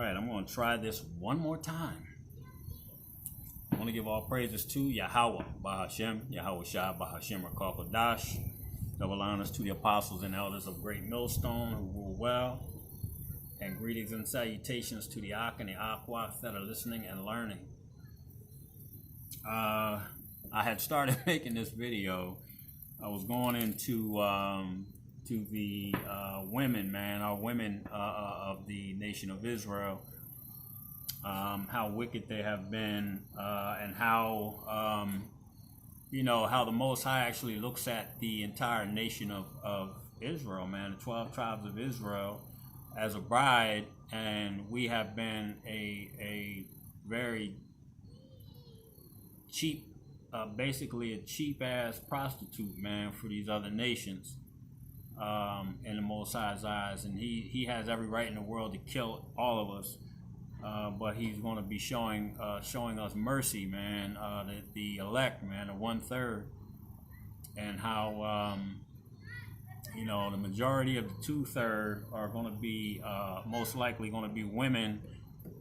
right, I'm going to try this one more time. I want to give all praises to Yahweh, Bahashem, Yahweh Shai, Bahashem, Rakal Kodash. Double honors to the apostles and elders of Great Millstone who rule well. And greetings and salutations to the Ak and the Aqua that are listening and learning. I had started making this video. I was going into to the women, man, our women of the nation of Israel, how wicked they have been, and how how the Most High actually looks at the entire nation of Israel, man, the 12 tribes of Israel, as a bride, and we have been a very cheap, basically a cheap ass prostitute, man, for these other nations, in the Most High's eyes, and he has every right in the world to kill all of us, but he's going to be showing us mercy, man, the elect, man, the 1/3, and how the majority of the 2/3 are going to be most likely going to be women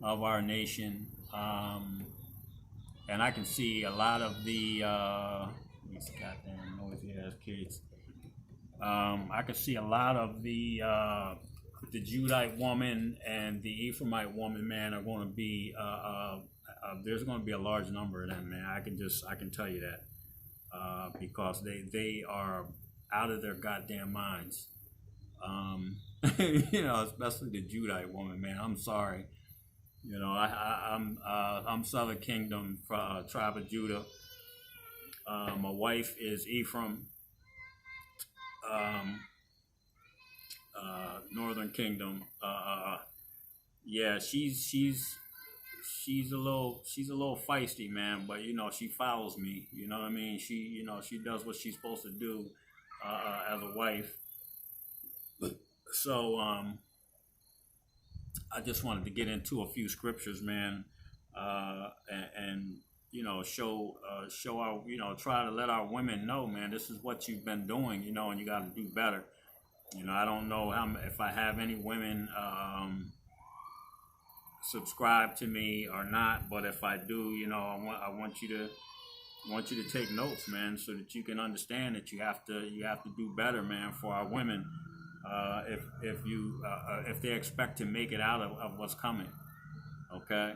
of our nation, and I can see a lot of the these goddamn noisy ass kids. I can see a lot of the Judite woman and the Ephraimite woman, man, are going to be there's going to be a large number of them, man. I can tell you that, because they are out of their goddamn minds. Especially the Judite woman, man. I'm sorry. I'm Southern Kingdom, tribe of Judah. My wife is Ephraim, Northern Kingdom. Yeah, she's a little feisty, man, but she follows me. You know what I mean? She does what she's supposed to do as a wife. So I just wanted to get into a few scriptures, man, and show our try to let our women know, man, this is what you've been doing, and you got to do better. I don't know if I have any women subscribe to me or not, but if I do, I want you to take notes, man, so that you can understand that you have to do better, man, for our women, if they expect to make it out of what's coming. Okay,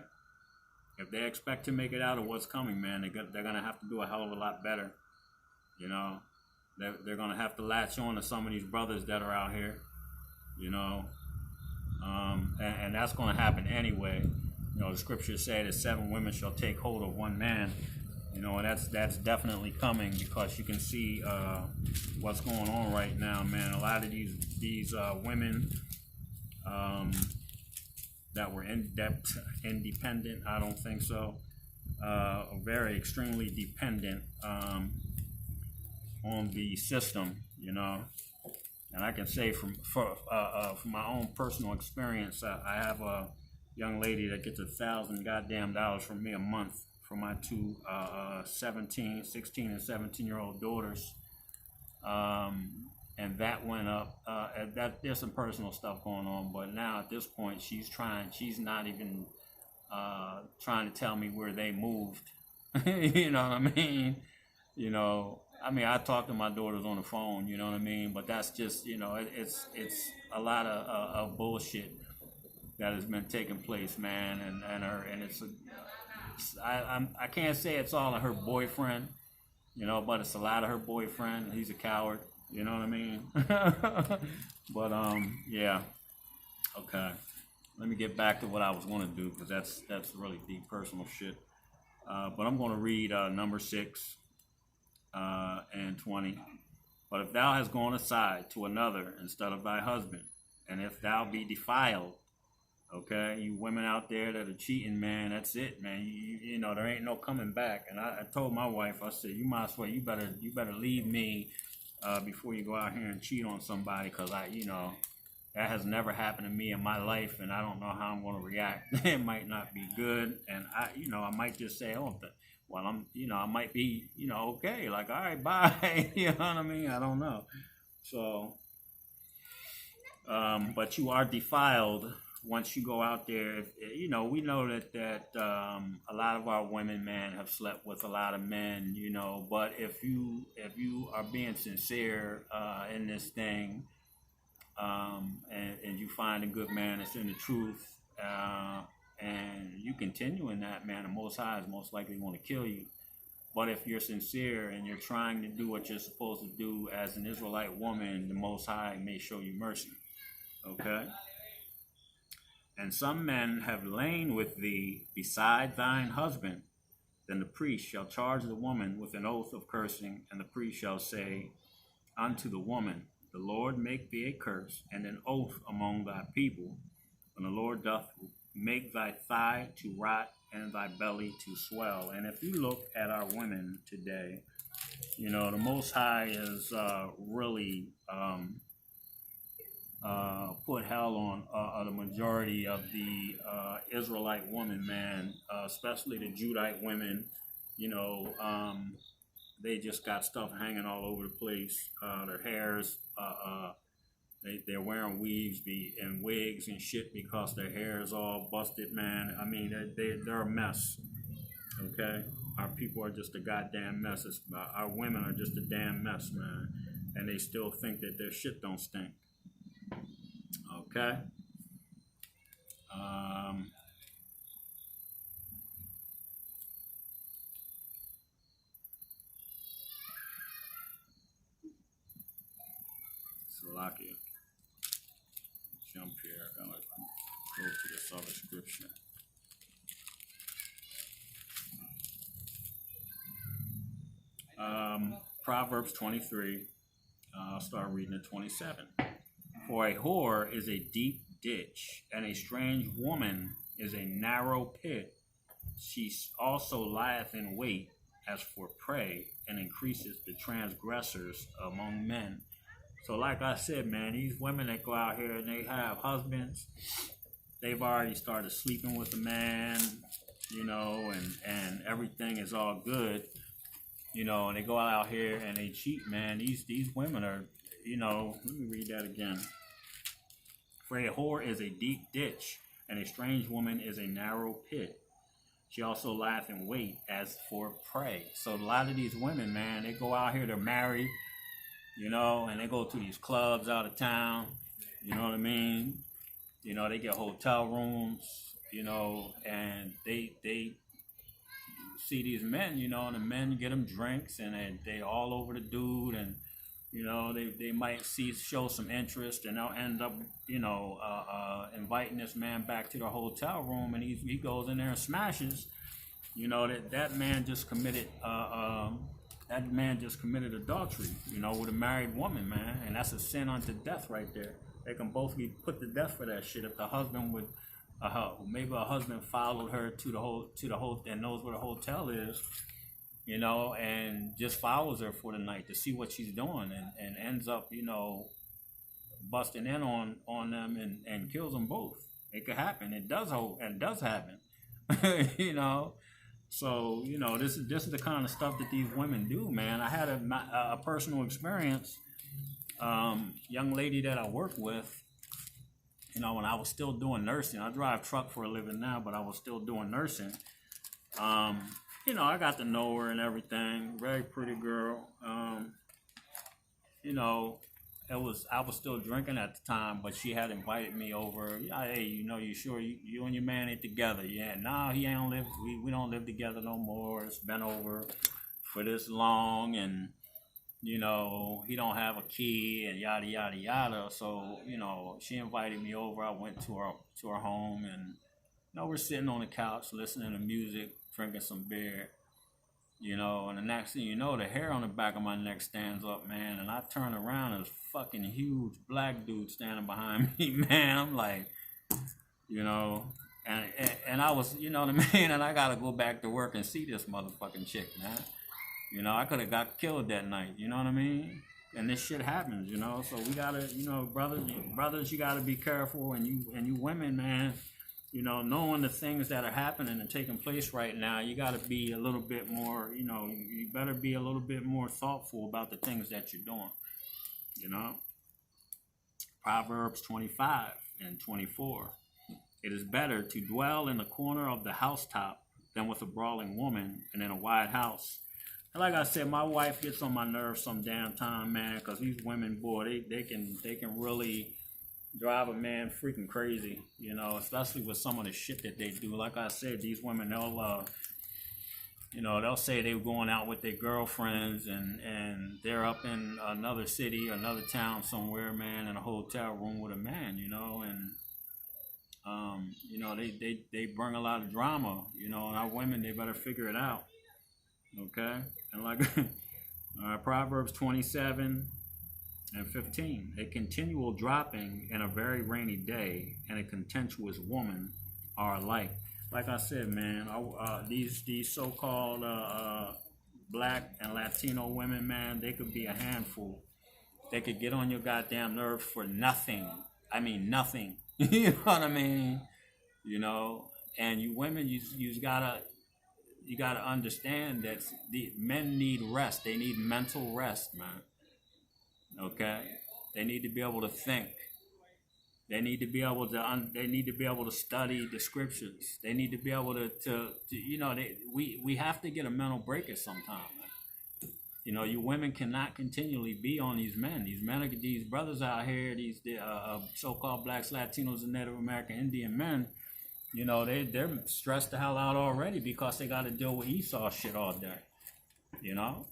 if they expect to make it out of what's coming, man, they're gonna have to do a hell of a lot better. They're gonna have to latch on to some of these brothers that are out here, and that's gonna happen anyway. The scriptures say that 7 women shall take hold of one man. And that's definitely coming, because you can see what's going on right now, man. A lot of these women that were independent, I don't think so, very extremely dependent on the system, And I can say from my own personal experience, I have a young lady that gets $1,000 goddamn dollars from me a month for my 2 16 and 17-year-old daughters, and that went up. That there's some personal stuff going on, but now at this point, she's not even trying to tell me where they moved. You know what I mean? I talk to my daughters on the phone. You know what I mean? But that's just it's a lot of bullshit that has been taking place, man, and it's I can't say it's all of her boyfriend, but it's a lot of her boyfriend. He's a coward, you know what I mean? But yeah, okay. Let me get back to what I was going to do, because that's really deep personal shit. But I'm going to read number 6 and 20. But if thou hast gone aside to another instead of thy husband, and if thou be defiled, okay, you women out there that are cheating, man, that's it, man. You there ain't no coming back. And I told my wife, I said, you better leave me before you go out here and cheat on somebody, because that has never happened to me in my life, and I don't know how I'm going to react. It might not be good, and I might just say, I might be, okay, like, all right, bye. You know what I mean? I don't know. So, but you are defiled once you go out there, you know, we know that a lot of our women, man, have slept with a lot of men, you know. But if you are being sincere in this thing, and you find a good man that's in the truth, and you continue in that, man, the Most High is most likely going to kill you. But if you're sincere and you're trying to do what you're supposed to do as an Israelite woman, the Most High may show you mercy. Okay? And some men have lain with thee beside thine husband. Then the priest shall charge the woman with an oath of cursing, and the priest shall say unto the woman, the Lord make thee a curse and an oath among thy people, when the Lord doth make thy thigh to rot and thy belly to swell. And if you look at our women today, you know, the Most High is really put hell on the majority of the Israelite women, man, especially the Judite women. You know, they just got stuff hanging all over the place. Their hairs, they're wearing weaves and wigs and shit because their hair is all busted, man. I mean, they're a mess, okay? Our people are just a goddamn mess. Our women are just a damn mess, man. And they still think that their shit don't stink, okay? Salakia. Jump here. I'm gonna go to this other scripture. Proverbs 23. I'll start reading at 27. For a whore is a deep ditch, and a strange woman is a narrow pit. She also lieth in wait as for prey, and increases the transgressors among men. So like I said, man, these women that go out here and they have husbands, they've already started sleeping with the man, you know, and everything is all good, you know, and they go out here and they cheat, man. These women are, you know, let me read that again. For a whore is a deep ditch, and a strange woman is a narrow pit. She also lieth in wait as for prey. So a lot of these women, man, they go out here, they're married, you know, and they go to these clubs out of town, you know what I mean? You know, they get hotel rooms, you know, and they see these men, you know, and the men get them drinks, and they all over the dude, and, you know, they might show some interest, and they'll end up, you know, inviting this man back to the hotel room, and he goes in there and smashes, you know, that man just committed adultery, you know, with a married woman, man, and that's a sin unto death right there. They can both be put to death for that shit. If the husband would, maybe a husband followed her to the whole and knows where the hotel is, you know, and just follows her for the night to see what she's doing, and ends up, you know, busting in on them and kills them both. It could happen. It does happen, you know. So, you know, this is the kind of stuff that these women do, man. I had a personal experience. Young lady that I work with, you know, when I was still doing nursing. I drive truck for a living now, but I was still doing nursing. You know, I got to know her and everything. Very pretty girl. You know, I was still drinking at the time, but she had invited me over. Hey, you know, you sure you and your man ain't together? Yeah, nah, he ain't live. We don't live together no more. It's been over for this long, and you know, he don't have a key, and yada yada yada. So, you know, she invited me over. I went to her home, and you know, we're sitting on the couch listening to music, drinking some beer. You know, and the next thing you know, the hair on the back of my neck stands up, man, and I turn around and there's a fucking huge black dude standing behind me, man. I'm like, you know, and I was, you know what I mean, and I gotta go back to work and see this motherfucking chick, man. You know, I could have got killed that night, you know what I mean? And this shit happens, you know, so we gotta, you know, brothers, you gotta be careful, and you women, man. You know, knowing the things that are happening and taking place right now, you got to be a little bit more, you know, you better be a little bit more thoughtful about the things that you're doing, you know. Proverbs 25 and 24. It is better to dwell in the corner of the housetop than with a brawling woman and in a wide house. And like I said, my wife gets on my nerves some damn time, man, because these women, boy, they can really drive a man freaking crazy, you know, especially with some of the shit that they do. Like I said, these women, they'll say they were going out with their girlfriends and they're up in another city, another town somewhere, man, in a hotel room with a man, you know, and they bring a lot of drama, you know, and our women, they better figure it out, okay? And like Proverbs 27 and 15, a continual dropping in a very rainy day and a contentious woman are alike. Like I said, man, these so-called black and Latino women, man, they could be a handful. They could get on your goddamn nerves for nothing. I mean, nothing. You know what I mean? You know, and you women, you gotta understand that the men need rest. They need mental rest, man. Okay, they need to be able to think. They need to be able to. They need to be able to study the scriptures. They need to be able to you know. We have to get a mental break at some time, man. You know, you women cannot continually be on these men. These men, these brothers out here, these so-called blacks, Latinos, and Native American Indian men. You know, they're stressed the hell out already because they got to deal with Esau shit all day. You know,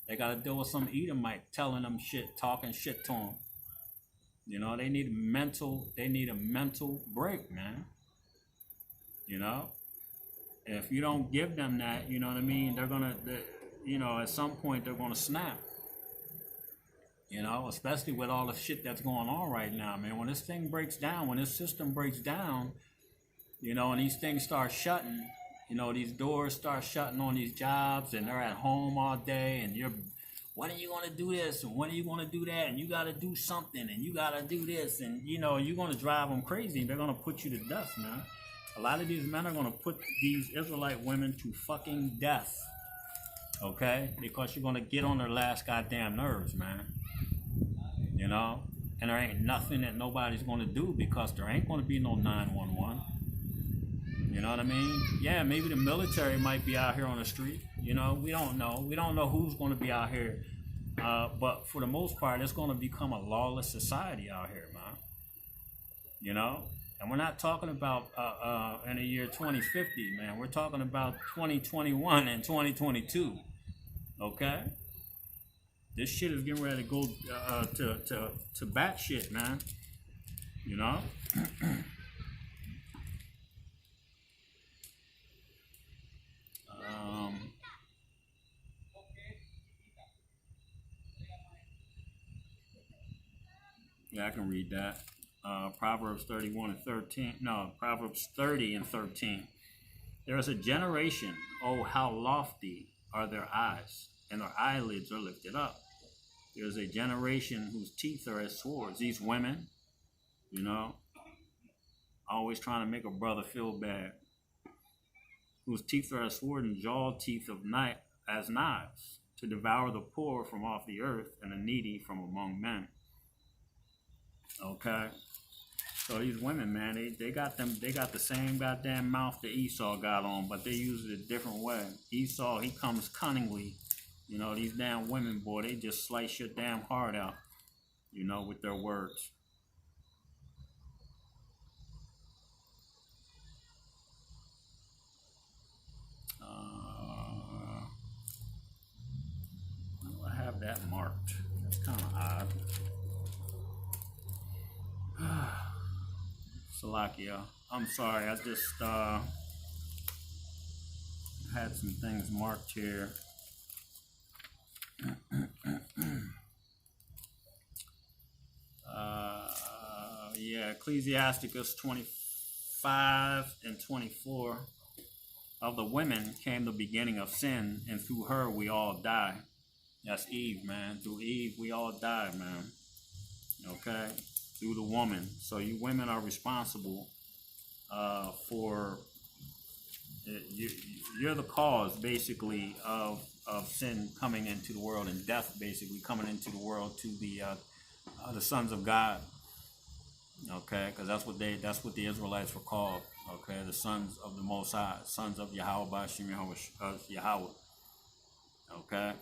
they got to deal with some Edomite telling them shit, talking shit to them. You know, they need a mental break, man. You know, and if you don't give them that, you know what I mean, at some point they're gonna snap. You know, especially with all the shit that's going on right now, man. When this thing breaks down, when this system breaks down, you know, and these things start shutting, you know, these doors start shutting on these jobs, and they're at home all day, and when are you going to do this, and when are you going to do that, and you got to do something, and you got to do this, and, you know, you're going to drive them crazy. They're going to put you to death, man. A lot of these men are going to put these Israelite women to fucking death, okay? Because you're going to get on their last goddamn nerves, man. You know? And there ain't nothing that nobody's going to do because there ain't going to be no 911. You know what I mean? Yeah, maybe the military might be out here on the street. You know, we don't know. We don't know who's going to be out here. But for the most part, it's going to become a lawless society out here, man. You know? And we're not talking about in the year 2050, man. We're talking about 2021 and 2022. Okay? This shit is getting ready to go to bat shit, man. You know? Yeah, I can read that. Proverbs 31 and 13. No, Proverbs 30 and 13. There is a generation, oh, how lofty are their eyes, and their eyelids are lifted up. There is a generation whose teeth are as swords. These women, you know, always trying to make a brother feel bad. Whose teeth are as sword and jaw teeth of as knives, to devour the poor from off the earth and the needy from among men. Okay, so these women, man, they got the same goddamn mouth that Esau got on, but they use it a different way. Esau, he comes cunningly. You know, these damn women, boy, they just slice your damn heart out, you know, with their words. I have that marked. That's kind of odd. Salakia, I'm sorry, I just had some things marked here. Yeah, Ecclesiasticus 25 and 24. Of the women came the beginning of sin, and through her we all die. That's Eve, man. Through Eve we all die, man. Okay? Through the woman. So you women are responsible for you're the cause basically of sin coming into the world, and death basically coming into the world to the sons of God. Okay, because that's what the Israelites were called. Okay, the sons of the Most High, sons of Yahweh Bashim Yahweh. Okay,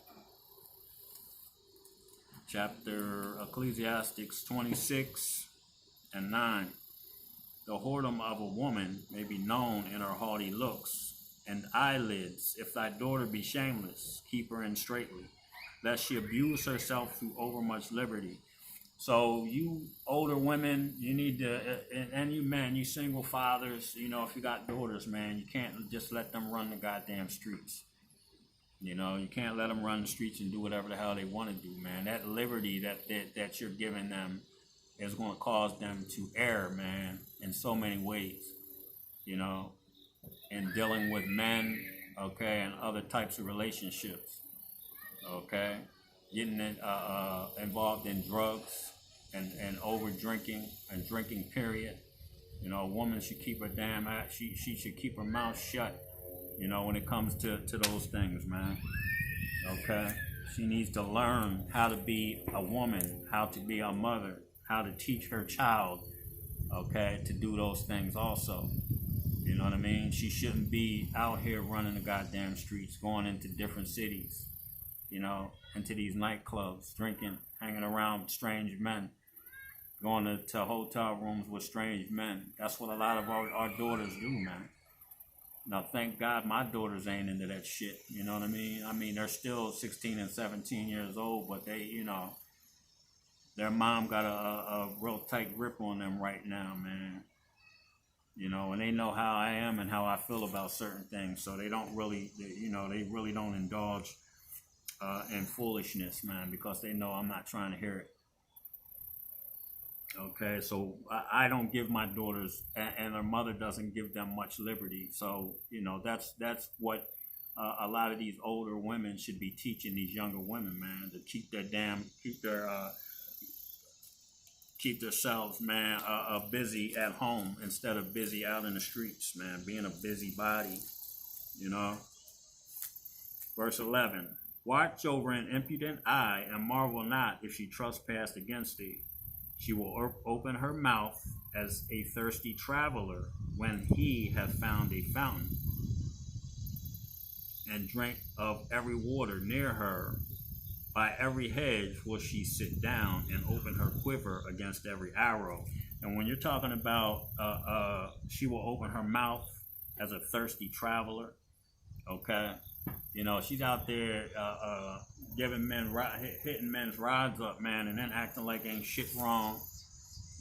chapter Ecclesiastes 26:9. The whoredom of a woman may be known in her haughty looks and eyelids. If thy daughter be shameless, keep her in straitly, lest she abuse herself through overmuch liberty. So you older women, you need to, and you men, you single fathers, you know, if you got daughters, man, you can't just let them run the goddamn streets. You know, you can't let them run the streets and do whatever the hell they want to do, man. That liberty that you're giving them is going to cause them to err, man, in so many ways, you know, in dealing with men, okay, and other types of relationships, okay, getting involved in drugs and over drinking and drinking, period. You know, a woman should keep her she should keep her mouth shut, you know, when it comes to those things, man. Okay? She needs to learn how to be a woman, how to be a mother, how to teach her child, okay, to do those things also. You know what I mean? She shouldn't be out here running the goddamn streets, going into different cities, you know, into these nightclubs, drinking, hanging around with strange men, going to hotel rooms with strange men. That's what a lot of our daughters do, man. Now, thank God my daughters ain't into that shit. You know what I mean? I mean, they're still 16 and 17 years old, but they, you know, their mom got a real tight grip on them right now, man. You know, and they know how I am and how I feel about certain things. So they don't really, they really don't indulge in foolishness, man, because they know I'm not trying to hear it. Okay, so I don't give my daughters, and their mother doesn't give them much liberty. So, you know, that's what a lot of these older women should be teaching these younger women, man, to keep themselves, man, busy at home instead of busy out in the streets, man, being a busybody, you know. Verse 11, watch over an impudent eye and marvel not if she trespass against thee. She will open her mouth as a thirsty traveler when he hath found a fountain, and drink of every water near her. By every hedge will she sit down and open her quiver against every arrow. And when you're talking about she will open her mouth as a thirsty traveler, okay? You know, she's out there hitting men's rods up, man, and then acting like ain't shit wrong,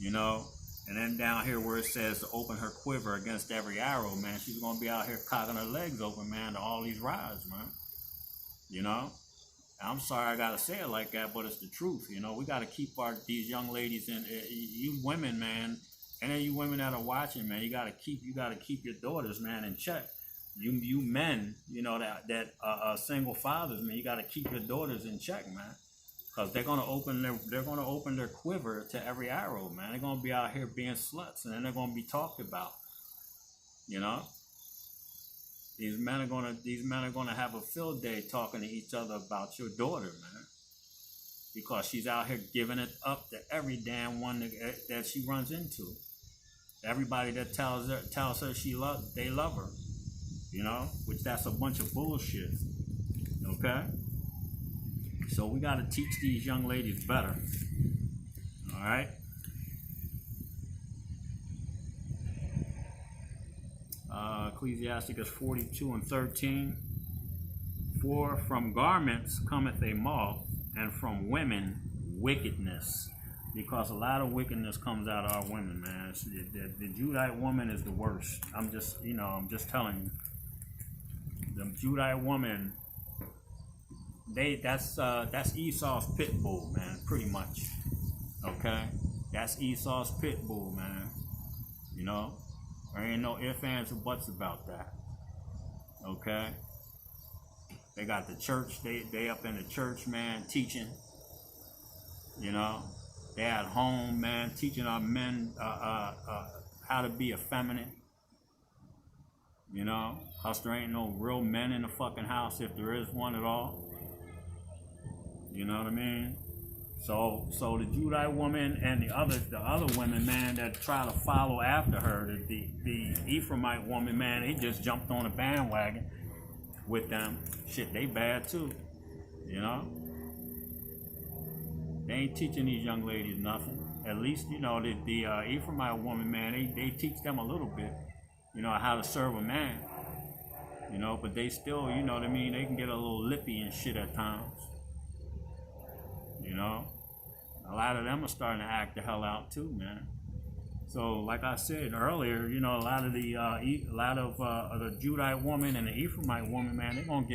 you know. And then down here where it says to open her quiver against every arrow, man, she's gonna be out here cocking her legs open, man, to all these rods, man. You know. I'm sorry I gotta say it like that, but it's the truth. You know, we gotta keep these young ladies and you women, man, and then you women that are watching, man, you gotta keep your daughters, man, in check. You men, you know, that single fathers, man, you gotta keep your daughters in check, man, because they're gonna open their quiver to every arrow, man. They're gonna be out here being sluts, and then they're gonna be talked about, you know. These men are gonna have a field day talking to each other about your daughter, man, because she's out here giving it up to every damn one that she runs into. Everybody that tells her they love her, you know, which that's a bunch of bullshit. Okay, so we got to teach these young ladies better. All right. Ecclesiasticus 42:13. For from garments cometh a moth, and from women wickedness. Because a lot of wickedness comes out of our women, man. The Judite woman is the worst. I'm just telling you. The Judite woman, that's Esau's pit bull, man, pretty much. Okay? That's Esau's pit bull, man. You know? There ain't no ifs, ands, or buts about that. Okay? They got the church, they up in the church, man, teaching. You know? They at home, man, teaching our men how to be effeminate. You know? Because there ain't no real men in the fucking house if there is one at all. You know what I mean? So the Judite woman and the other women, man, that try to follow after her, the Ephraimite woman, man, they just jumped on a bandwagon with them. Shit, they bad too, you know. They ain't teaching these young ladies nothing. At least, you know, the Ephraimite woman, man, they teach them a little bit, you know, how to serve a man, you know. But they still, you know what I mean, they can get a little lippy and shit at times, you know. A lot of them are starting to act the hell out too, man. So, like I said earlier, you know, a lot of the Judite woman and the Ephraimite woman, man, they're gonna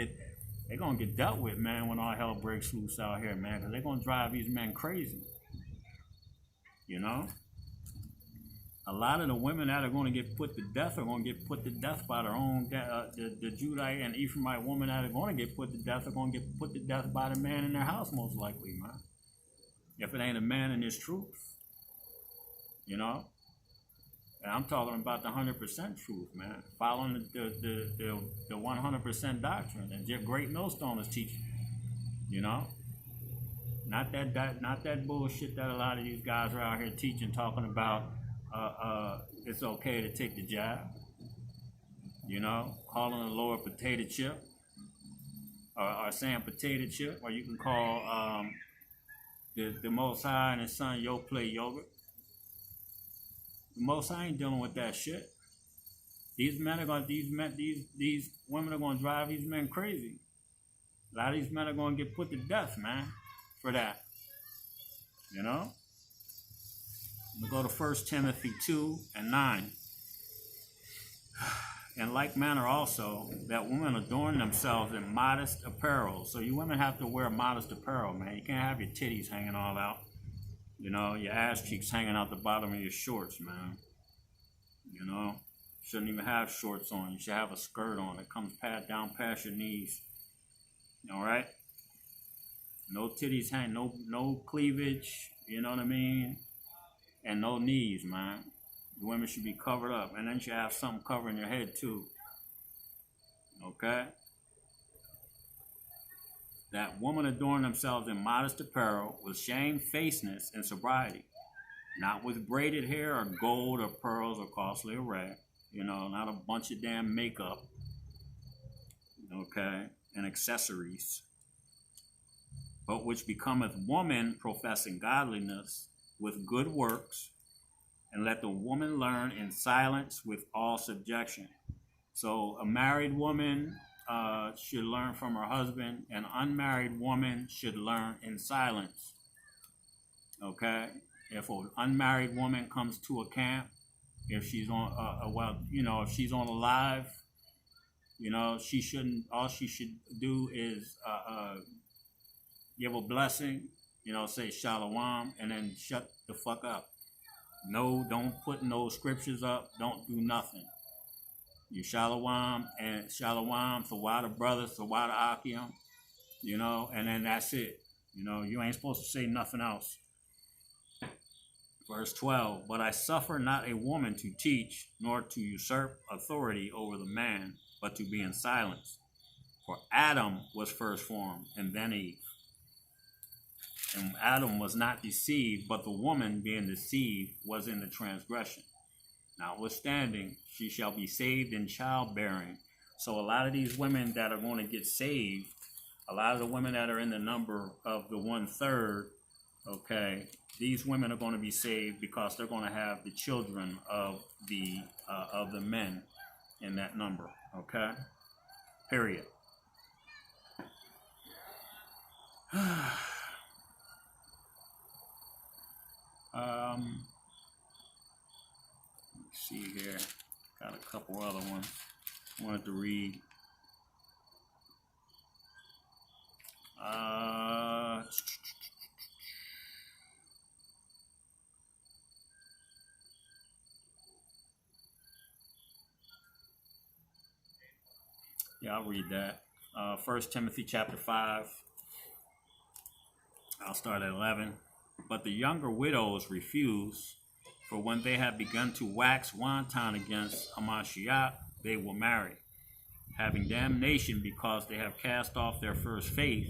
get dealt with, man, when all hell breaks loose out here, man, because they're gonna drive these men crazy. You know, a lot of the women that are going to get put to death are going to get put to death by their own. The Judite and Ephraimite women that are going to get put to death are going to get put to death by the man in their house, most likely, man. If it ain't a man in his truth, you know. And I'm talking about the 100% truth, man. Following the 100% doctrine that Great Millstone is teaching, you know. Not that bullshit that a lot of these guys are out here teaching, talking about it's okay to take the jab, you know, calling the Lord potato chip, or saying potato chip, or you can call the Most High and His Son play yogurt. The Most High ain't dealing with that shit. These women are gonna drive these men crazy. A lot of these men are gonna get put to death, man, for that. You know? We go to 1 Timothy 2:9. In like manner also, that women adorn themselves in modest apparel. So you women have to wear modest apparel, man. You can't have your titties hanging all out. You know, your ass cheeks hanging out the bottom of your shorts, man. You know, shouldn't even have shorts on. You should have a skirt on that comes down past your knees. All right? No titties hang, no cleavage, you know what I mean? And no knees, man. The women should be covered up. And then you should have something covering your head, too. Okay? That women adorn themselves in modest apparel with shamefacedness and sobriety, not with braided hair or gold or pearls or costly array, you know, not a bunch of damn makeup, okay, and accessories, but which becometh woman professing godliness with good works, and let the woman learn in silence with all subjection. So a married woman should learn from her husband. An unmarried woman should learn in silence. Okay? If an unmarried woman comes to a camp, if she's on, if she's on a live, you know, all she should do is give a blessing, you know, say shalom, and then shut the fuck up. No, don't put no scriptures up. Don't do nothing. You shalom and shalom, Sawada brother, Sawada Akim, you know, and then that's it. You know, you ain't supposed to say nothing else. Verse 12, but I suffer not a woman to teach, nor to usurp authority over the man, but to be in silence. For Adam was first formed, and then Eve. And Adam was not deceived, but the woman being deceived was in the transgression. Notwithstanding, she shall be saved in childbearing. So a lot of these women that are going to get saved, a lot of the women that are in the number of the 1/3, okay, these women are going to be saved because they're going to have the children of the men in that number, okay? Period. Let's see here. Got a couple other ones I wanted to read. Yeah, I'll read that. 1 Timothy chapter 5. I'll start at 11. But the younger widows refuse, for when they have begun to wax wanton against Hamashiach, they will marry, having damnation because they have cast off their first faith,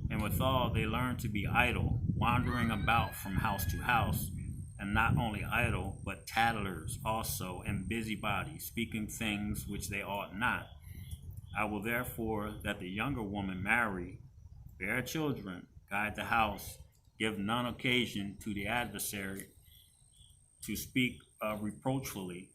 and withal they learn to be idle, wandering about from house to house, and not only idle, but tattlers also, and busybodies, speaking things which they ought not. I will therefore that the younger woman marry, bear children, guide the house, give none occasion to the adversary to speak reproachfully.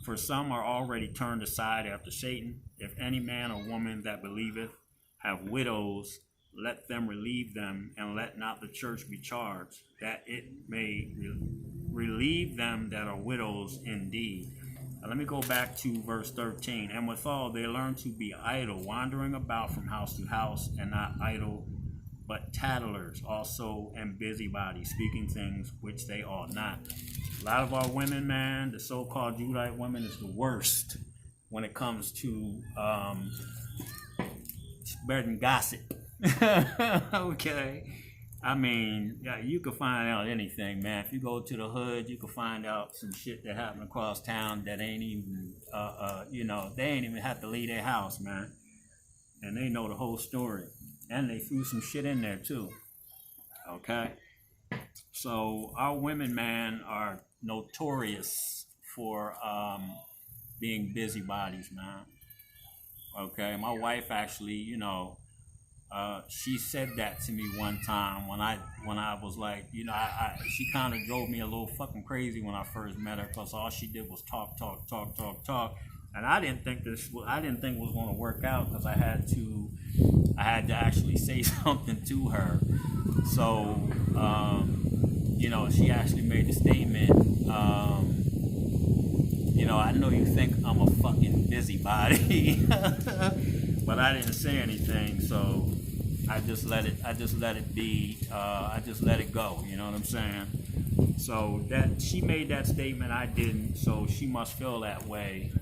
For some are already turned aside after Satan. If any man or woman that believeth have widows, let them relieve them, and let not the church be charged, that it may relieve them that are widows indeed. Now, let me go back to verse 13. And withal they learn to be idle, wandering about from house to house, and not idle, but tattlers also, and busybodies, speaking things which they ought not. A lot of our women, man, the so-called Judite women, is the worst when it comes to spreading gossip. Okay. I mean, yeah, you can find out anything, man. If you go to the hood, you can find out some shit that happened across town that ain't even, they ain't even have to leave their house, man. And they know the whole story. And they threw some shit in there, too. Okay? So our women, man, are notorious for being busybodies, man. Okay? My wife actually, she said that to me one time when I was like, she kind of drove me a little fucking crazy when I first met her, because all she did was talk, and I didn't think it was going to work out, because I had to actually say something to her. So she actually made the statement, I know you think I'm a fucking busybody, but I didn't say anything, so I just let it be. I just let it go. You know what I'm saying? So that she made that statement, I didn't. So she must feel that way.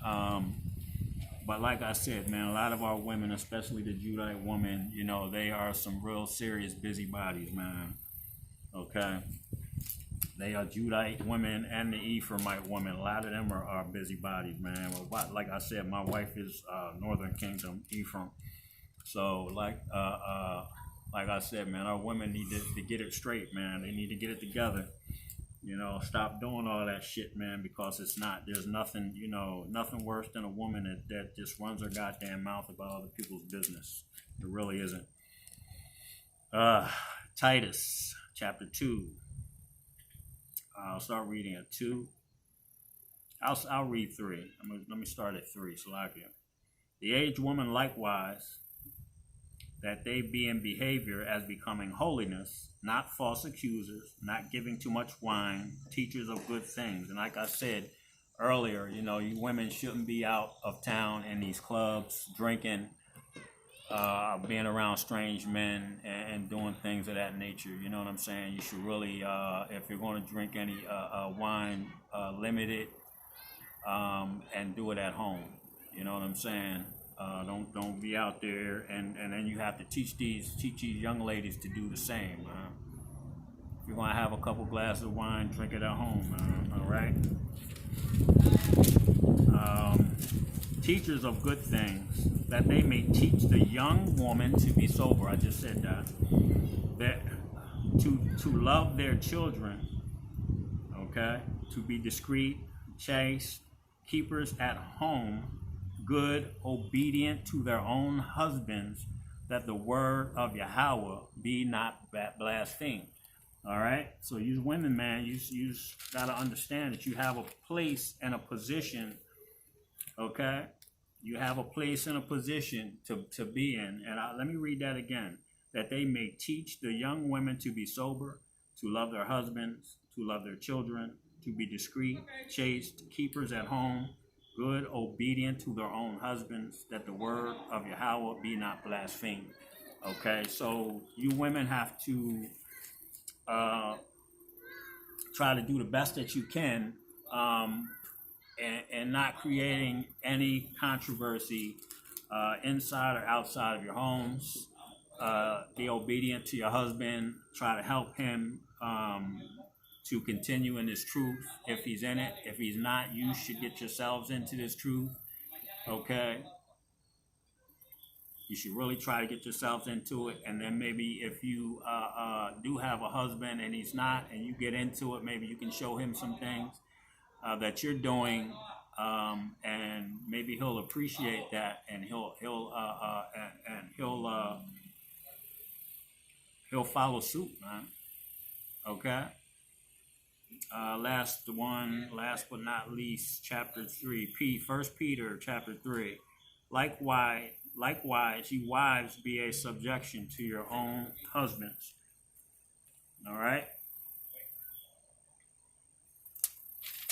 But like I said, man, a lot of our women, especially the Judite women, they are some real serious busybodies, man. Okay. They are Judite women and the Ephraimite women. A lot of them are busybodies, man. Well, like I said, my wife is Northern Kingdom, Ephraim. So, like I said, man, our women need to get it straight, man. They need to get it together. Stop doing all that shit, man, because there's nothing, nothing worse than a woman that just runs her goddamn mouth about other people's business. It really isn't. Titus, chapter 2. I'll start reading at 2. I'll read 3. Let me start at 3. So the aged woman likewise, that they be in behavior as becoming holiness, not false accusers, not giving too much wine, teachers of good things. And like I said earlier, you women shouldn't be out of town in these clubs drinking, being around strange men and doing things of that nature. You know what I'm saying? You should really, if you're going to drink any wine, limit it and do it at home. You know what I'm saying? Don't be out there, and then you have to teach these young ladies to do the same. If you're going to have a couple glasses of wine, drink it at home. All right? Teachers of good things, that they may teach the young woman to be sober. I just said that to love their children, okay, to be discreet, chaste, keepers at home, good, obedient to their own husbands, that the word of Yahweh be not blasphemed. All right, so you women, man, you got to understand that you have a place and a position. Okay, you have a place and a position to be in. And let me read that again. That they may teach the young women to be sober, to love their husbands, to love their children, to be discreet, chaste, keepers at home, good, obedient to their own husbands, that the word of Yahweh be not blasphemed. Okay, so you women have to try to do the best that you can, and not creating any controversy inside or outside of your homes. Be obedient to your husband. Try to help him to continue in this truth if he's in it. If he's not, you should get yourselves into this truth. Okay? You should really try to get yourselves into it, and then maybe if you do have a husband and he's not, and you get into it, maybe you can show him some things that you're doing, and maybe he'll appreciate that, and he'll follow suit, man. Okay. Last but not least, chapter 3, First Peter chapter 3. Likewise, you wives, be a subjection to your own husbands. All right.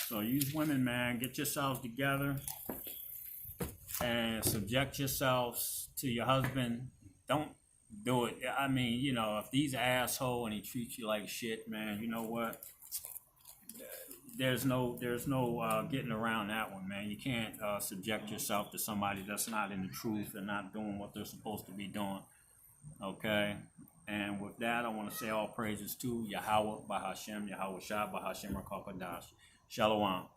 So, you women, man, get yourselves together and subject yourselves to your husband. Don't do it. I mean, if these asshole and he treats you like shit, man, you know what? There's no getting around that one, man. You can't subject yourself to somebody that's not in the truth and not doing what they're supposed to be doing. Okay? And with that, I want to say all praises to Yahweh, Bahashem, Yahweh Shah, Bahashem, Rakakadash. Shalom.